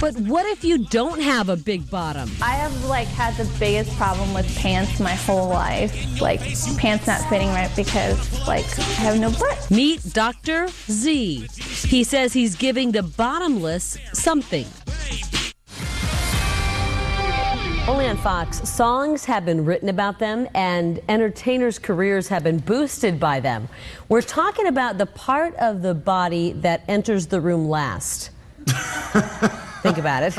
But what if you don't have a big bottom? I have had the biggest problem with pants my whole life. Pants not fitting right because I have no butt. Meet Dr. Z. He says he's giving the bottomless something. Only on Fox, songs have been written about them and entertainers' careers have been boosted by them. We're talking about the part of the body that enters the room last. Think about it.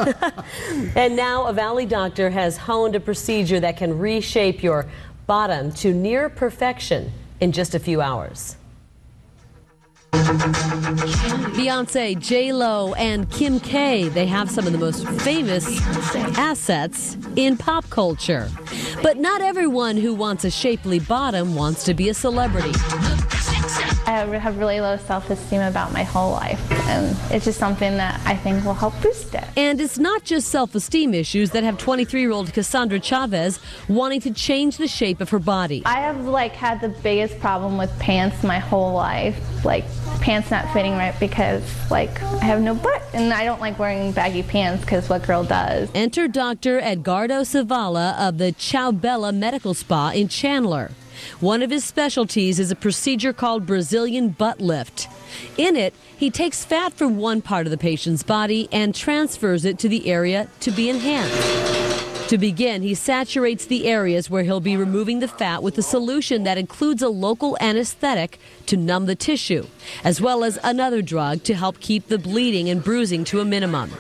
And now a Valley doctor has honed a procedure that can reshape your bottom to near perfection in just a few hours. Beyonce, J-Lo, and Kim K, they have some of the most famous assets in pop culture. But not everyone who wants a shapely bottom wants to be a celebrity. I have really low self-esteem about my whole life, and it's just something that I think will help boost it. And it's not just self-esteem issues that have 23-year-old Cassandra Chavez wanting to change the shape of her body. I have had the biggest problem with pants my whole life, pants not fitting right because I have no butt, and I don't like wearing baggy pants because what girl does? Enter Dr. Edgardo Zavala of the Ciao Medical Spa in Chandler. One of his specialties is a procedure called Brazilian butt lift. In it, he takes fat from one part of the patient's body and transfers it to the area to be enhanced. To begin, he saturates the areas where he'll be removing the fat with a solution that includes a local anesthetic to numb the tissue, as well as another drug to help keep the bleeding and bruising to a minimum.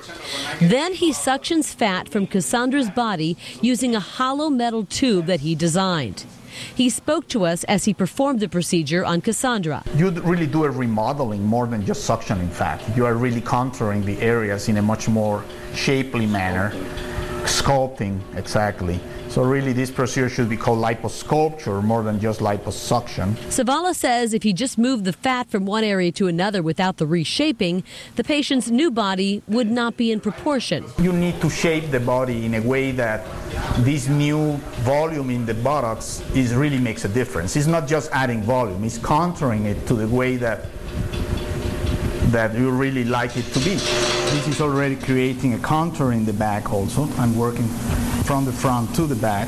Then he suctions fat from Cassandra's body using a hollow metal tube that he designed. He spoke to us as he performed the procedure on Cassandra. You really do a remodeling more than just suctioning fat. You are really contouring the areas in a much more shapely manner, sculpting exactly. So really this procedure should be called liposculpture more than just liposuction. Zavala says if he just moved the fat from one area to another without the reshaping, the patient's new body would not be in proportion. You need to shape the body in a way that this new volume in the buttocks really makes a difference. It's not just adding volume, it's contouring it to the way that you really like it to be. This is already creating a contour in the back also. I'm working from the front to the back.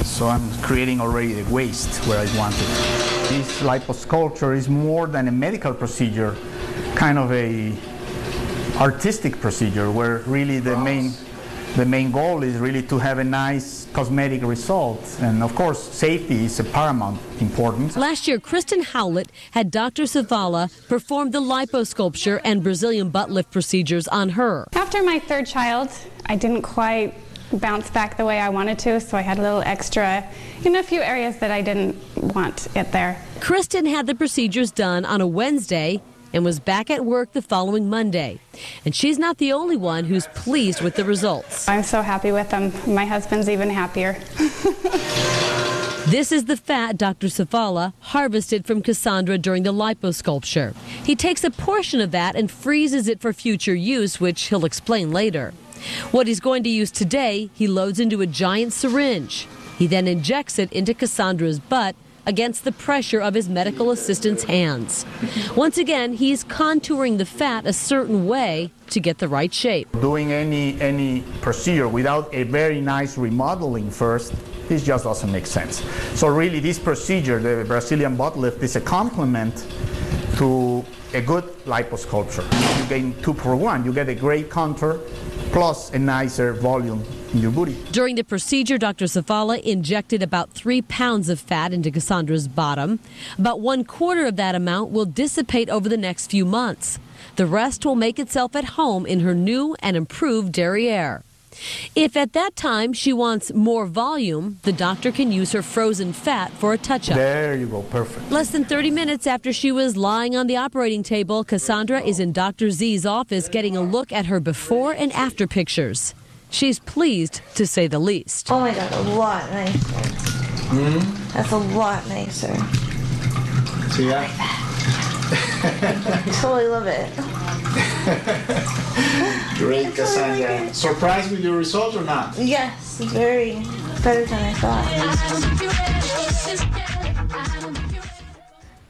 So I'm creating already the waist where I want it. This liposculpture is more than a medical procedure, kind of a artistic procedure where really the main goal is really to have a nice cosmetic result. And of course, safety is of paramount importance. Last year, Kristen Howlett had Dr. Zavala perform the liposculpture and Brazilian butt lift procedures on her. After my third child, I didn't quite bounce back the way I wanted to, so I had a little extra in a few areas that I didn't want it there. Kristen had the procedures done on a Wednesday and was back at work the following Monday. And she's not the only one who's pleased with the results. I'm so happy with them. My husband's even happier. This is the fat Dr. Zavala harvested from Cassandra during the liposculpture. He takes a portion of that and freezes it for future use, which he'll explain later. What he's going to use today, he loads into a giant syringe. He then injects it into Cassandra's butt against the pressure of his medical assistant's hands. Once again, he's contouring the fat a certain way to get the right shape. Doing any procedure without a very nice remodeling first, this just doesn't make sense. So really this procedure, the Brazilian butt lift, is a complement to a good liposculpture. You gain 2 for 1. You get a great contour plus a nicer volume in your booty. During the procedure, Dr. Zavala injected about 3 pounds of fat into Cassandra's bottom. About 1/4 of that amount will dissipate over the next few months. The rest will make itself at home in her new and improved derriere. If at that time she wants more volume, the doctor can use her frozen fat for a touch-up. There you go, perfect. Less than 30 minutes after she was lying on the operating table, Cassandra is in Dr. Z's office getting a look at her before and after pictures. She's pleased, to say the least. Oh my God, a lot nicer. That's a lot nicer. See ya? I totally love it. Great, Cassandra. Surprised with your result or not? Yes, very better than I thought.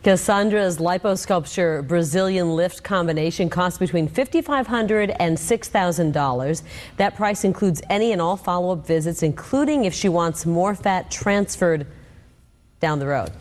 Cassandra's liposculpture Brazilian lift combination costs between $5,500 and $6,000. That price includes any and all follow-up visits, including if she wants more fat transferred down the road.